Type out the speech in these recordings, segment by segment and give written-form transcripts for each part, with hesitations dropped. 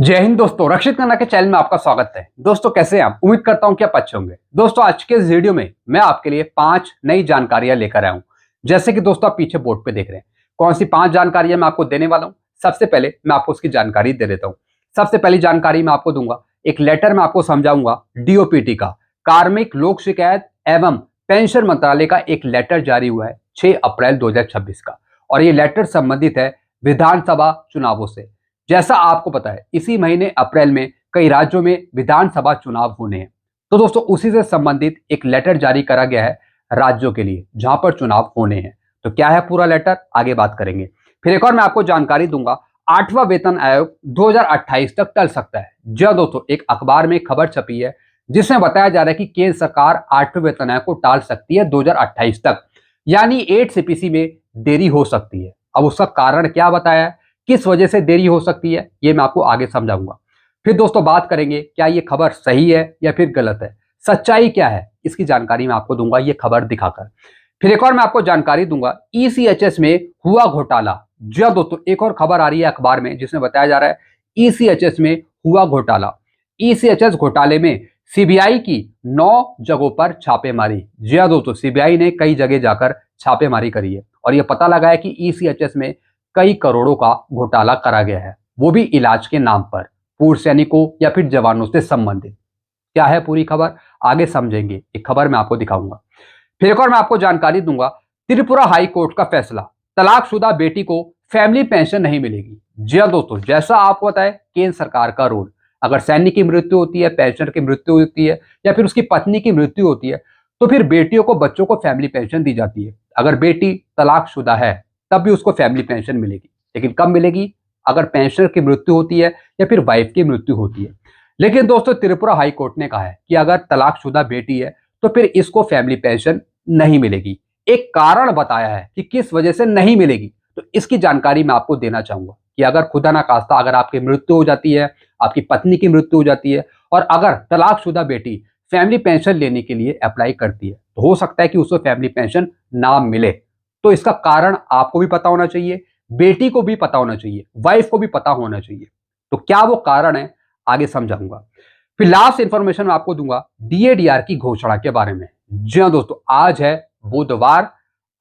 जय हिंद दोस्तों, रक्षित खन्ना के चैनल में आपका स्वागत है। दोस्तों कैसे हैं आप? उम्मीद करता हूं कि आप अच्छे होंगे। दोस्तों आज के इस वीडियो में मैं आपके लिए 5 नई जानकारियां लेकर आया हूं। जैसे कि दोस्तों आप पीछे बोर्ड पे देख रहे हैं, कौन सी 5 जानकारियां मैं आपको देने वाला हूं। सबसे पहले मैं आपको उसकी जानकारी दे देता हूं। सबसे पहली जानकारी मैं आपको दूंगा, एक लेटर में आपको समझाऊंगा डीओपीटी का, कार्मिक लोक शिकायत एवं पेंशन मंत्रालय का एक लेटर जारी हुआ है 6 अप्रैल 2026 का, और ये लेटर संबंधित है विधानसभा चुनावों से। जैसा आपको पता है, इसी महीने अप्रैल में कई राज्यों में विधानसभा चुनाव होने हैं। तो दोस्तों उसी से संबंधित एक लेटर जारी करा गया है राज्यों के लिए जहां पर चुनाव होने हैं। तो क्या है पूरा लेटर, आगे बात करेंगे। फिर एक और मैं आपको जानकारी दूंगा, 8वां वेतन आयोग 2028 तक टल सकता है। जी हाँ दोस्तों, एक अखबार में खबर छपी है जिसमें बताया जा रहा है कि केंद्र सरकार 8वें वेतन आयोग को टाल सकती है 2028 तक, यानी 8 सीपीसी में देरी हो सकती है। अब उसका कारण क्या बताया है, किस वजह से देरी हो सकती है, ये मैं आपको आगे समझाऊंगा। फिर दोस्तों बात करेंगे क्या ये खबर सही है या फिर गलत है, सच्चाई क्या है, इसकी जानकारी मैं आपको दूंगा ये खबर दिखाकर। फिर एक और मैं आपको जानकारी दूंगा, ईसीएचएस में हुआ घोटाला। जी हाँ दोस्तों, एक और खबर आ रही है अखबार में जिसमें बताया जा रहा है ईसीएचएस में हुआ घोटाला। ईसीएचएस घोटाले में सीबीआई की 9 जगहों पर छापेमारी। जी हाँ दोस्तों, सीबीआई ने कई जगह जाकर छापेमारी करी है और यह पता लगा है कि ईसीएचएस में कई करोड़ों का घोटाला करा गया है, वो भी इलाज के नाम पर, पूर्व सैनिकों या फिर जवानों से संबंधित। क्या है पूरी खबर, आगे समझेंगे, एक खबर मैं आपको दिखाऊंगा। फिर एक और मैं आपको जानकारी दूंगा, त्रिपुरा हाई कोर्ट का फैसला, तलाकशुदा बेटी को फैमिली पेंशन नहीं मिलेगी। जी हाँ दोस्तों, जैसा आपको पता है केंद्र सरकार का रूल, अगर सैनिक की मृत्यु होती है, पेंशनर की मृत्यु होती है या फिर उसकी पत्नी की मृत्यु होती है तो फिर बेटियों को, बच्चों को फैमिली पेंशन दी जाती है। अगर बेटी तलाकशुदा है तब भी उसको फैमिली पेंशन मिलेगी, लेकिन कब मिलेगी, अगर पेंशनर की मृत्यु होती है या फिर वाइफ की मृत्यु होती है। लेकिन दोस्तों त्रिपुरा हाई कोर्ट ने कहा है कि अगर तलाकशुदा बेटी है तो फिर इसको फैमिली पेंशन नहीं मिलेगी। एक कारण बताया है कि किस वजह से नहीं मिलेगी, तो इसकी जानकारी मैं आपको देना चाहूंगा कि अगर खुदा ना खास्ता अगर आपकी मृत्यु हो जाती है, आपकी पत्नी की मृत्यु हो जाती है और अगर तलाकशुदा बेटी फैमिली पेंशन लेने के लिए अप्लाई करती है तो हो सकता है कि उसको फैमिली पेंशन ना मिले। तो इसका कारण आपको भी पता होना चाहिए, बेटी को भी पता होना चाहिए, वाइफ को भी पता होना चाहिए। तो क्या वो कारण है, आगे समझाऊंगा। फिर लास्ट इंफॉर्मेशन मैं आपको दूंगा डीएडीआर की घोषणा के बारे में। जी हाँ दोस्तों, आज है बुधवार,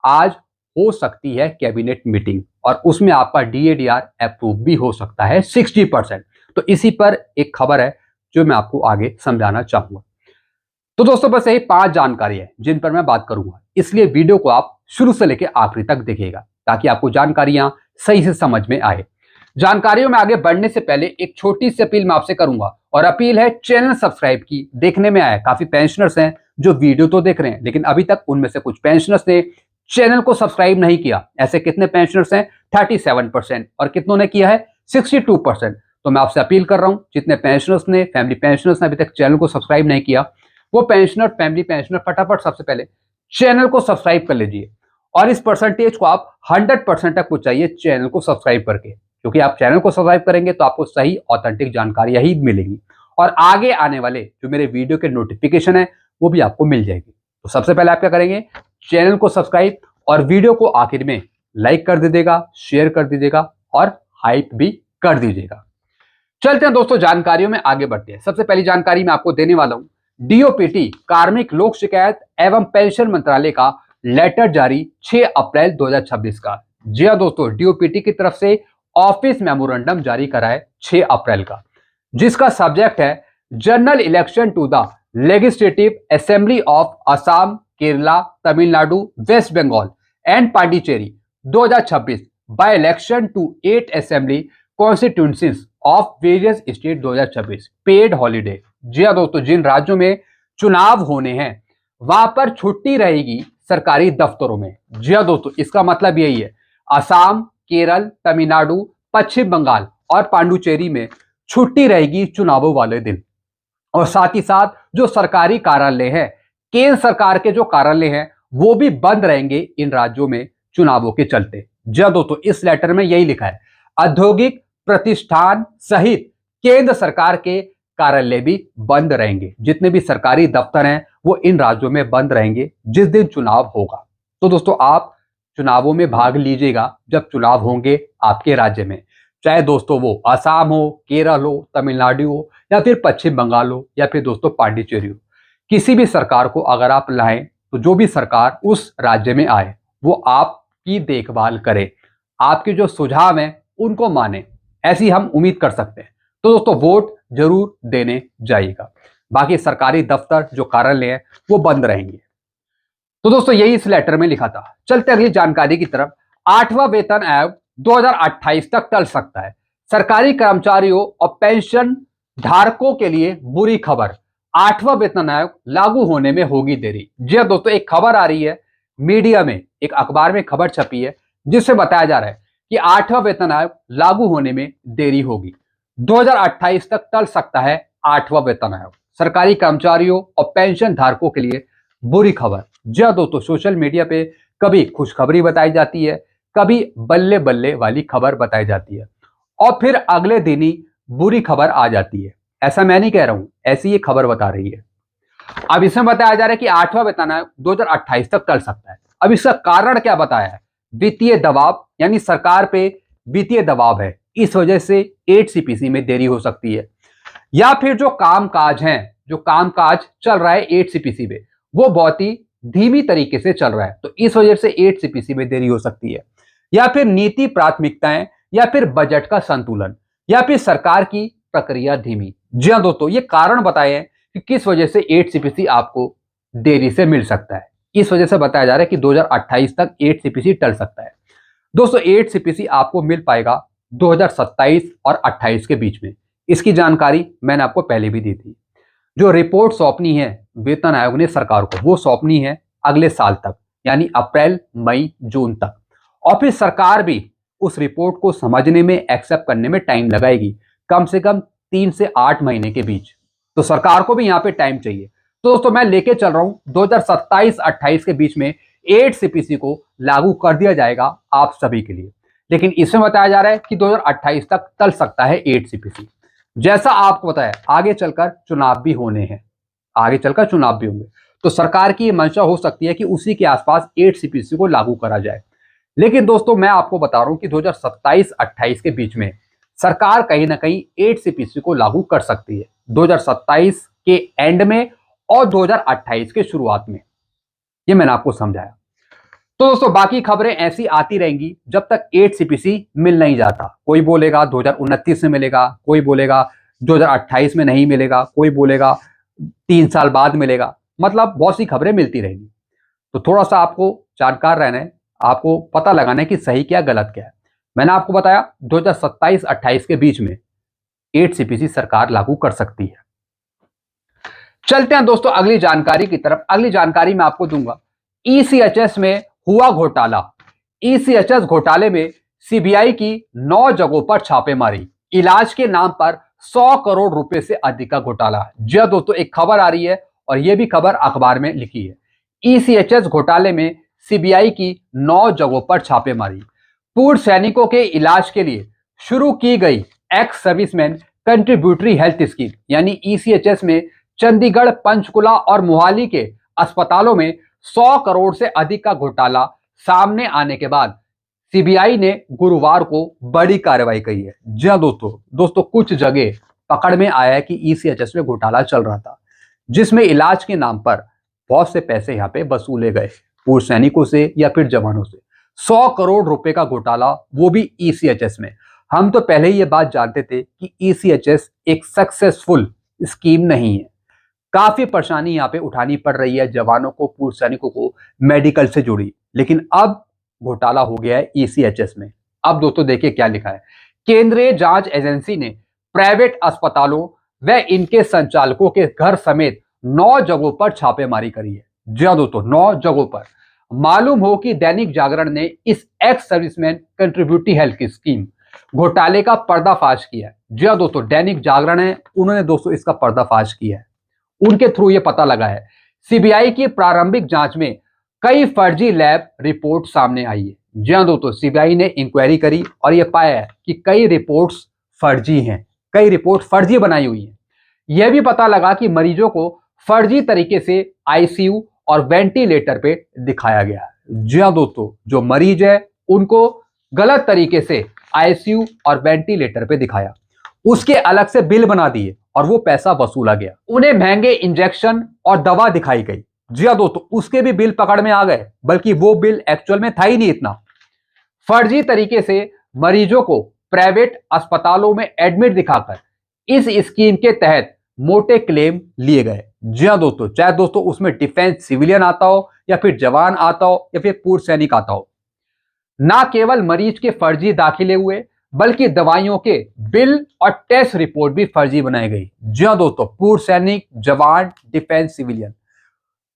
आज हो सकती है कैबिनेट मीटिंग और उसमें आपका डीएडीआर अप्रूव भी हो सकता है 60%। तो इसी पर एक खबर है जो मैं आपको आगे समझाना चाहूंगा। तो दोस्तों बस यही 5 जानकारी है जिन पर मैं बात करूंगा, इसलिए वीडियो को आप शुरू से लेकर आखिरी तक देखिएगा ताकि आपको जानकारियां सही से समझ में आए। जानकारियों में आगे बढ़ने से पहले एक छोटी सी अपील मैं आपसे करूंगा, और अपील है चैनल सब्सक्राइब की। देखने में आया काफी पेंशनर्स हैं जो वीडियो तो देख रहे हैं, लेकिन अभी तक उनमें से कुछ पेंशनर्स ने चैनल को सब्सक्राइब नहीं किया। ऐसे कितने पेंशनर्स हैं? 37%। और कितनों ने किया है? 62%। तो मैं आपसे अपील कर रहा हूं, जितने पेंशनर्स ने, फैमिली पेंशनर्स ने अभी तक चैनल को सब्सक्राइब नहीं किया, वो पेंशनर, फैमिली पेंशनर फटाफट सबसे पहले चैनल को सब्सक्राइब कर लीजिए और इस परसेंटेज को आप 100% तक पहुंचाइए चैनल को सब्सक्राइब करके, क्योंकि आप चैनल को सब्सक्राइब करेंगे तो आपको सही ऑथेंटिक जानकारियां ही मिलेंगी और आगे आने वाले जो मेरे वीडियो के नोटिफिकेशन है वो भी आपको मिल जाएगी। तो सबसे पहले आप क्या करेंगे, चैनल को सब्सक्राइब और वीडियो को आखिर में लाइक कर दीजिएगा, शेयर कर दीजिएगा और हाइप भी कर दीजिएगा। चलते हैं दोस्तों जानकारियों में आगे बढ़ते हैं। सबसे पहली जानकारी मैं आपको देने वाला हूं, डीओपीटी कार्मिक लोक शिकायत एवं पेंशन मंत्रालय का लेटर जारी 6 अप्रैल 2026 का। जी हां दोस्तों, डीओपीटी की तरफ से ऑफिस मेमोरेंडम जारी करा है 6 अप्रैल का, जिसका सब्जेक्ट है general election to the legislative assembly of Assam, Kerala, Tamil Nadu, West Bengal and Pondicherry 2026 by election to 8 assembly constituencies of various state 2026 paid holiday. जी हाँ दोस्तों, जिन राज्यों में चुनाव होने हैं वहां पर छुट्टी रहेगी सरकारी दफ्तरों में। जी हाँ दोस्तों, इसका मतलब यही है, असम, केरल, तमिलनाडु, पश्चिम बंगाल और पांडुचेरी में छुट्टी रहेगी चुनावों वाले दिन। और साथ ही साथ जो सरकारी कार्यालय है, केंद्र सरकार के जो कार्यालय हैं वो भी बंद रहेंगे इन राज्यों में चुनावों के चलते। जी हाँ दोस्तों, इस लेटर में यही लिखा है, औद्योगिक प्रतिष्ठान सहित केंद्र सरकार के कार्यालय भी बंद रहेंगे। जितने भी सरकारी दफ्तर हैं वो इन राज्यों में बंद रहेंगे जिस दिन चुनाव होगा। तो दोस्तों आप चुनावों में भाग लीजिएगा जब चुनाव होंगे आपके राज्य में। चाहे दोस्तों वो असम हो, केरल हो, तमिलनाडु हो, या फिर पश्चिम बंगाल हो, या फिर दोस्तों पांडिचेरी हो। किसी भी सरकार को अगर आप लाएं तो जो भी सरकार उस राज्य में आए वो आपकी देखभाल करे, आपके जो सुझाव हैं उनको माने, ऐसी हम उम्मीद कर सकते हैं। तो दोस्तों वोट जरूर देने जाइएगा। बाकी सरकारी दफ्तर जो कार्यालय है वो बंद रहेंगे। तो दोस्तों यही इस लेटर में लिखा था। चलते अगली जानकारी की तरफ। 8वां वेतन आयोग 2028 तक टल सकता है। सरकारी कर्मचारियों और पेंशन धारकों के लिए बुरी खबर। 8वां वेतन आयोग लागू होने में होगी देरी। जी हाँ दोस्तों, एक खबर आ रही है मीडिया में, एक अखबार में खबर छपी है जिससे बताया जा रहा है कि 8वां वेतन आयोग लागू होने में देरी होगी। 2028 तक टल सकता है 8वां वेतन आयोग। सरकारी कर्मचारियों और पेंशन धारकों के लिए बुरी खबर। जी हाँ दोस्तों, सोशल मीडिया पे कभी खुशखबरी बताई जाती है, कभी बल्ले बल्ले वाली खबर बताई जाती है और फिर अगले दिन ही बुरी खबर आ जाती है। ऐसा मैं नहीं कह रहा हूं, ऐसी ये खबर बता रही है। अब इसमें बताया जा रहा है कि 8वां वेतन आयोग 2028 तक टल सकता है। अब इसका कारण क्या बताया है? वित्तीय दबाव, यानी सरकार पे वित्तीय दबाव है, इस वजह से 8 सीपीसी में देरी हो सकती है। या फिर जो कामकाज है, जो कामकाज चल रहा है 8 सीपीसी में, वो बहुत ही धीमी तरीके से चल रहा है, तो इस वजह से 8 सीपीसी में देरी हो सकती है। या फिर नीति प्राथमिकताएं, या फिर बजट का संतुलन, या फिर सरकार की प्रक्रिया धीमी। जी हाँ दोस्तों, ये कारण बताए हैं कि किस वजह से 8 सीपीसी आपको देरी से मिल सकता है। इस वजह से बताया जा रहा है कि 2028 तक 8 सीपीसी टल सकता है। दोस्तों 8 सीपीसी आपको मिल पाएगा 2027 और 28 के बीच में। इसकी जानकारी मैंने आपको पहले भी दी थी। जो रिपोर्ट सौंपनी है वेतन आयोग ने सरकार को, वो सौंपनी है अगले साल तक, यानी अप्रैल, मई, जून तक। और फिर सरकार भी उस रिपोर्ट को समझने में, एक्सेप्ट करने में टाइम लगाएगी, कम से कम 3 से 8 महीने के बीच। तो सरकार को भी यहाँ पे टाइम चाहिए। तो दोस्तों मैं लेके चल रहा हूं 2027-28 के बीच में 8 सीपीसी को लागू कर दिया जाएगा आप सभी के लिए। लेकिन इसमें बताया जा रहा है कि 2028 तक टल सकता है 8 सीपीसी। जैसा आपको पता है आगे चलकर चुनाव भी होने हैं, आगे चलकर चुनाव भी होंगे, तो सरकार की मंशा हो सकती है कि उसी के आसपास 8 सीपीसी को लागू करा जाए। लेकिन दोस्तों मैं आपको बता रहा हूं कि 2027-28 के बीच में सरकार कहीं ना कहीं 8 सीपीसी को लागू कर सकती है, 2027 के एंड में और 2028 के शुरुआत में। ये मैंने आपको समझाया। तो दोस्तों बाकी खबरें ऐसी आती रहेंगी जब तक 8 सीपीसी मिल नहीं जाता। कोई बोलेगा 2029 में मिलेगा, कोई बोलेगा 2028 में नहीं मिलेगा, कोई बोलेगा 3 साल बाद मिलेगा। मतलब बहुत सी खबरें मिलती रहेंगी। तो थोड़ा सा आपको जानकार रहना है, आपको पता लगाना है कि सही क्या गलत क्या है। मैंने आपको बताया 2027-28 के बीच में 8 सीपीसी सरकार लागू कर सकती है। चलते हैं दोस्तों अगली जानकारी की तरफ। अगली जानकारी मैं आपको दूंगा ईसीएचएस में हुआ घोटाला। ईसीएचएस घोटाले में सीबीआई की 9 जगहों पर छापेमारी। इलाज के नाम पर 100 करोड़ रुपए से अधिक का घोटाला। जी दोस्तों एक खबर आ रही है और यह भी खबर अखबार में लिखी है। ईसीएचएस घोटाले में सीबीआई की 9 जगहों पर छापेमारी। पूर्व सैनिकों के इलाज के लिए शुरू की गई ex serviceman contributory health scheme यानी ईसीएचएस में चंडीगढ़, पंचकुला और मोहाली के अस्पतालों में 100 करोड़ से अधिक का घोटाला सामने आने के बाद सीबीआई ने गुरुवार को बड़ी कार्रवाई की है। जी हाँ दोस्तों कुछ जगह पकड़ में आया है कि ईसीएचएस में घोटाला चल रहा था, जिसमें इलाज के नाम पर बहुत से पैसे यहाँ पे वसूले गए पूर्व सैनिकों से या फिर जवानों से। 100 करोड़ रुपए का घोटाला, वो भी ईसीएचएस में। हम तो पहले ही ये बात जानते थे कि ईसीएचएस एक सक्सेसफुल स्कीम नहीं है। काफी परेशानी यहाँ पे उठानी पड़ रही है जवानों को, पूर्व सैनिकों को, मेडिकल से जुड़ी। लेकिन अब घोटाला हो गया है ईसीएचएस में। अब दोस्तों देखिए क्या लिखा है। केंद्रीय जांच एजेंसी ने प्राइवेट अस्पतालों व इनके संचालकों के घर समेत 9 जगहों पर छापेमारी करी है। जी हाँ दोस्तों 9 जगहों पर। मालूम हो कि दैनिक जागरण ने इस ex serviceman contributory health scheme घोटाले का पर्दाफाश किया है। जी हाँ दोस्तों दैनिक जागरण है, उन्होंने दोस्तों इसका पर्दाफाश किया है। उनके थ्रू ये पता लगा है सीबीआई की प्रारंभिक जांच में कई फर्जी लैब रिपोर्ट सामने आई है। जी हाँ दोस्तों सीबीआई ने इंक्वायरी करी और ये पाया है कि कई रिपोर्ट्स फर्जी हैं, कई रिपोर्ट फर्जी बनाई हुई हैं। यह भी पता लगा कि मरीजों को फर्जी तरीके से आईसीयू और वेंटिलेटर पे दिखाया गया है। जी हाँ दोस्तों जो मरीज है उनको गलत तरीके से आईसीयू और वेंटिलेटर पे दिखाया, उसके अलग से बिल बना दिए और वो पैसा वसूला गया। उन्हें महंगे इंजेक्शन और दवा दिखाई गई। जी हाँ दोस्तों, उसके भी बिल पकड़ में आ गए, बल्कि वो बिल एक्चुअल में था ही नहीं इतना। फर्जी तरीके से मरीजों को प्राइवेट अस्पतालों में एडमिट दिखाकर इस स्कीम के तहत मोटे क्लेम लिए गए। जी हाँ दोस्तों, चाहे दोस्तों उसमें डिफेंस सिविलियन आता हो या फिर जवान आता हो या फिर पूर्व सैनिक आता हो, ना केवल मरीज के फर्जी दाखिले हुए बल्कि दवाइयों के बिल और टेस्ट रिपोर्ट भी फर्जी बनाई गई। जी हाँ दोस्तों, पूर्व सैनिक, जवान, डिफेंस सिविलियन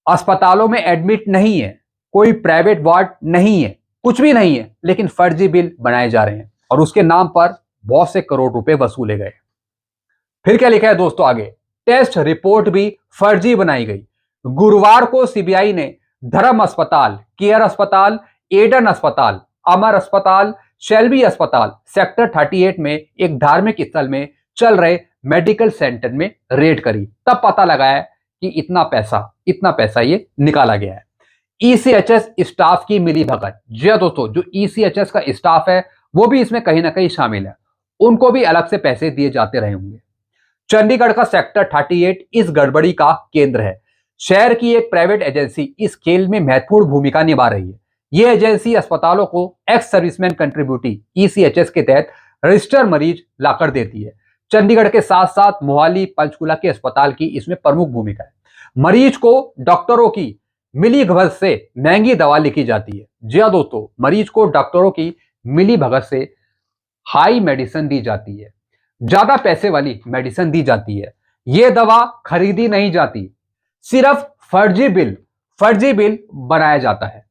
अस्पतालों में एडमिट नहीं है, कोई प्राइवेट वार्ड नहीं है, कुछ भी नहीं है, लेकिन फर्जी बिल बनाए जा रहे हैं और उसके नाम पर बहुत से करोड़ रुपए वसूले गए। फिर क्या लिखा है दोस्तों आगे, टेस्ट रिपोर्ट भी फर्जी बनाई गई। गुरुवार को सीबीआई ने धर्म अस्पताल, केयर अस्पताल, एडन अस्पताल, अमर अस्पताल, शेल्बी अस्पताल, सेक्टर 38 में एक धार्मिक स्थल में चल रहे मेडिकल सेंटर में रेड करी। तब पता लगा है कि इतना पैसा ये निकाला गया है। ईसीएचएस स्टाफ की मिली भगत। जी हाँ दोस्तों, जो ईसीएचएस का स्टाफ है वो भी इसमें कहीं ना कहीं शामिल है, उनको भी अलग से पैसे दिए जाते रहे होंगे। चंडीगढ़ का सेक्टर 38 इस गड़बड़ी का केंद्र है। शहर की एक प्राइवेट एजेंसी इस खेल में महत्वपूर्ण भूमिका निभा रही है। यह एजेंसी अस्पतालों को एक्स सर्विसमैन कंट्रीब्यूटी ईसीएचएस के तहत रजिस्टर मरीज लाकर देती है। चंडीगढ़ के साथ साथ मोहाली, पंचकुला के अस्पताल की इसमें प्रमुख भूमिका है। मरीज को डॉक्टरों की मिली भगत से महंगी दवा लिखी जाती है। जी हाँ दोस्तों, मरीज को डॉक्टरों की मिली भगत से हाई मेडिसिन दी जाती है, ज्यादा पैसे वाली मेडिसिन दी जाती है। यह दवा खरीदी नहीं जाती, सिर्फ फर्जी बिल बनाया जाता है।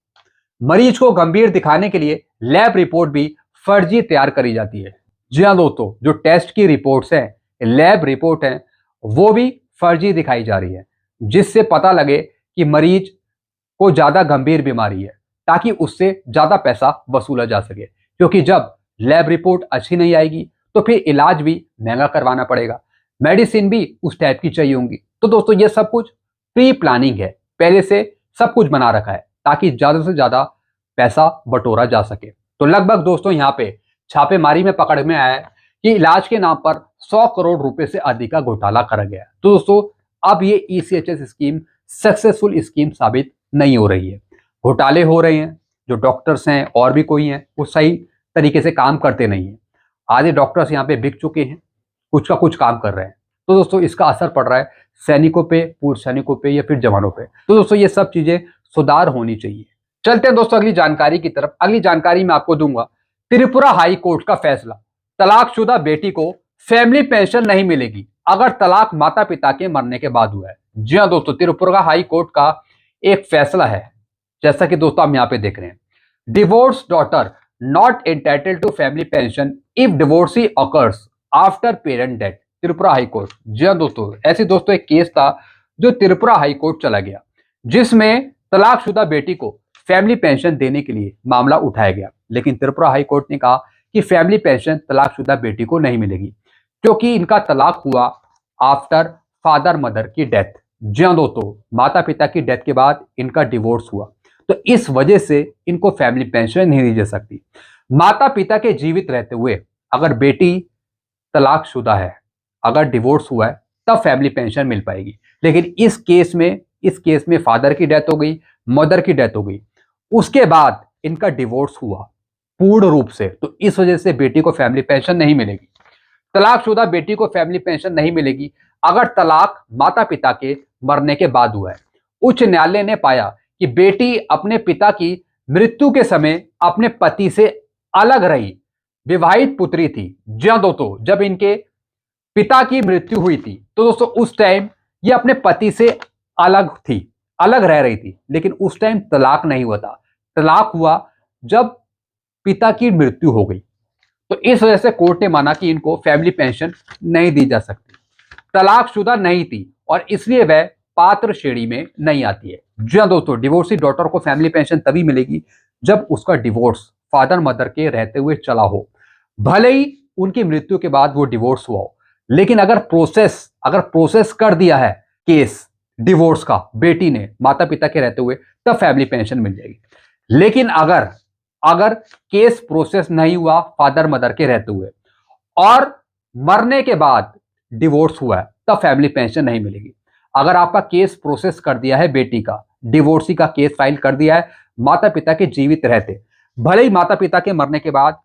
मरीज को गंभीर दिखाने के लिए लैब रिपोर्ट भी फर्जी तैयार करी जाती है। जी हाँ दोस्तों, जो टेस्ट की रिपोर्ट्स हैं, लैब रिपोर्ट हैं, वो भी फर्जी दिखाई जा रही है, जिससे पता लगे कि मरीज को ज्यादा गंभीर बीमारी है, ताकि उससे ज्यादा पैसा वसूला जा सके। क्योंकि जब लैब रिपोर्ट अच्छी नहीं आएगी तो फिर इलाज भी महंगा करवाना पड़ेगा, मेडिसिन भी उस टाइप की चाहिए होंगी। तो दोस्तों ये सब कुछ प्री प्लानिंग है, पहले से सब कुछ बना रखा है ताकि ज्यादा से ज्यादा पैसा बटोरा जा सके। तो लगभग दोस्तों यहाँ पे छापेमारी में पकड़ में आया है कि इलाज के नाम पर 100 करोड़ रुपए से अधिक का घोटाला करा गया। तो दोस्तों अब ये ईसीएचएस स्कीम सक्सेसफुल स्कीम साबित नहीं हो रही है, घोटाले हो रहे हैं। जो डॉक्टर्स हैं और भी कोई हैं, वो सही तरीके से काम करते नहीं है। आधे डॉक्टर्स यहाँ पे बिक चुके हैं, कुछ का कुछ काम कर रहे हैं। तो दोस्तों इसका असर पड़ रहा है सैनिकों पे, पूर्व सैनिकों पे या फिर जवानों पे। तो दोस्तों ये सब चीजें सुधार होनी चाहिए। चलते हैं दोस्तों अगली जानकारी की तरफ। अगली जानकारी मैं आपको दूंगा त्रिपुरा हाई कोर्ट का फैसला, तलाकशुदा बेटी को फैमिली पेंशन नहीं मिलेगी अगर तलाक माता पिता के मरने के बाद हुआ है। जी हाँ दोस्तों, त्रिपुरा हाई कोर्ट का एक फैसला है, जैसा कि दोस्तों हम यहाँ पे देख रहे हैं। Divorce daughter not entitled to family pension if divorcee occurs after parent death, Tripura high court. जी हाँ दोस्तों, ऐसे दोस्तों एक केस था जो त्रिपुरा हाई कोर्ट चला गया, जिसमें तलाकशुदा बेटी को फैमिली पेंशन देने के लिए मामला उठाया गया। लेकिन त्रिपुरा हाई कोर्ट ने कहा कि फैमिली पेंशन तलाकशुदा बेटी को नहीं मिलेगी, क्योंकि इनका तलाक हुआ आफ्टर फादर मदर की डेथ। जी हाँ दोस्तों, माता पिता की डेथ के बाद इनका डिवोर्स हुआ, तो इस वजह से इनको फैमिली पेंशन नहीं दी जा सकती। माता पिता के जीवित रहते हुए अगर बेटी तलाकशुदा है, अगर डिवोर्स हुआ है, तब फैमिली पेंशन मिल पाएगी। लेकिन इस केस में फादर की डेथ हो गई, मदर की डेथ हो गई, उसके बाद इनका डिवोर्स हुआ पूर्ण रूप से, तो इस वजह से बेटी को फैमिली पेंशन नहीं मिलेगी। तलाकशुदा बेटी को फैमिली पेंशन नहीं मिलेगी अगर तलाक माता पिता के मरने के बाद हुआ है। उच्च न्यायालय ने पाया कि बेटी अपने पिता की मृत्यु के समय अपने पति से अलग रही विवाहित पुत्री थी। जी हाँ दोस्तों, जब इनके पिता की मृत्यु हुई थी तो दोस्तों उस टाइम ये अपने पति से अलग रह रही थी, लेकिन उस टाइम तलाक नहीं हुआ था। तलाक हुआ जब पिता की मृत्यु हो गई, तो इस वजह से कोर्ट ने माना कि इनको फैमिली पेंशन नहीं दी जा सकती। तलाकशुदा नहीं थी और इसलिए वह पात्र श्रेणी में नहीं आती है। जी हाँ दोस्तों, डिवोर्सी डॉटर को फैमिली पेंशन तभी मिलेगी जब उसका डिवोर्स फादर मदर के रहते हुए चला हो, भले ही उनकी मृत्यु के बाद वो डिवोर्स हुआ हो। लेकिन अगर प्रोसेस कर दिया है केस डिवोर्स का बेटी ने माता पिता के रहते हुए, तब फैमिली पेंशन मिल जाएगी। लेकिन अगर अगर केस प्रोसेस नहीं हुआ फादर मदर के रहते हुए और मरने के बाद डिवोर्स हुआ है, तब फैमिली पेंशन नहीं मिलेगी। अगर आपका केस प्रोसेस कर दिया है, बेटी का डिवोर्सी का केस फाइल कर दिया है माता पिता के जीवित रहते, भले ही माता पिता के मरने के बाद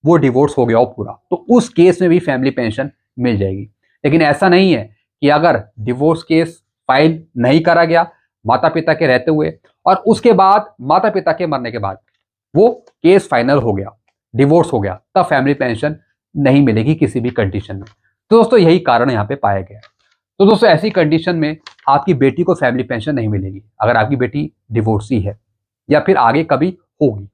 वो डिवोर्स हो गया हो पूरा, तो उस केस में भी फैमिली पेंशन मिल जाएगी। लेकिन ऐसा नहीं है कि अगर डिवोर्स केस फाइल नहीं करा गया माता पिता के रहते हुए और उसके बाद माता पिता के मरने के बाद वो केस फाइनल हो गया, डिवोर्स हो गया, तब फैमिली पेंशन नहीं मिलेगी किसी भी कंडीशन में। तो दोस्तों यही कारण यहाँ पे पाया गया है। तो दोस्तों ऐसी कंडीशन में आपकी बेटी को फैमिली पेंशन नहीं मिलेगी अगर आपकी बेटी डिवोर्सी है या फिर आगे कभी होगी।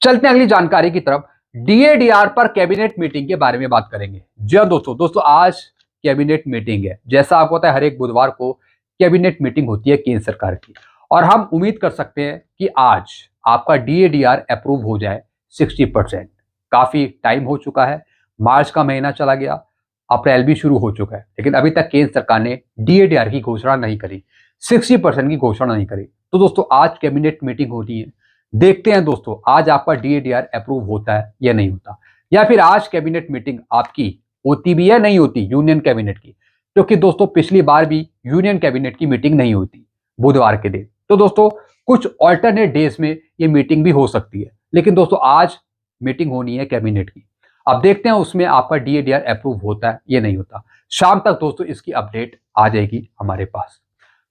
चलते हैं अगली जानकारी की तरफ। डीएडीआर पर कैबिनेट मीटिंग के बारे में बात करेंगे। जी हाँ दोस्तों आज कैबिनेट मीटिंग है। जैसा आपको पता है हर एक बुधवार को कैबिनेट मीटिंग होती है केंद्र सरकार की, और हम उम्मीद कर सकते हैं कि आज आपका डीएडीआर अप्रूव हो जाए 60%। काफी टाइम हो चुका है, मार्च का महीना चला गया, अप्रैल भी शुरू हो चुका है, लेकिन अभी तक केंद्र सरकार ने डीएडीआर की घोषणा नहीं करी, 60% की घोषणा नहीं करी। तो दोस्तों आज कैबिनेट मीटिंग होती है, देखते हैं दोस्तों आज आपका डीएडीआर अप्रूव होता है या नहीं होता, या फिर आज कैबिनेट मीटिंग आपकी होती भी है नहीं होती यूनियन कैबिनेट की, क्योंकि दोस्तों पिछली बार भी यूनियन कैबिनेट की मीटिंग नहीं होती बुधवार के दिन। तो दोस्तों कुछ ऑल्टरनेट डेज में ये मीटिंग भी हो सकती है, लेकिन दोस्तों आज मीटिंग होनी है कैबिनेट की। अब देखते हैं उसमें आपका डीएडीआर अप्रूव होता है या नहीं होता। शाम तक दोस्तों इसकी अपडेट आ जाएगी हमारे पास।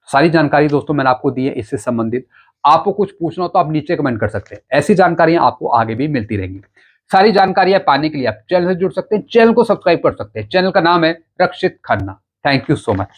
सारी जानकारी दोस्तों मैंने आपको दी है इससे संबंधित। आपको कुछ पूछना हो तो आप नीचे कमेंट कर सकते हैं, ऐसी जानकारियां आपको आगे भी मिलती रहेंगी। सारी जानकारियां पाने के लिए आप चैनल से जुड़ सकते हैं, चैनल को सब्सक्राइब कर सकते हैं। चैनल का नाम है Rakshit Khanna. Thank you so much.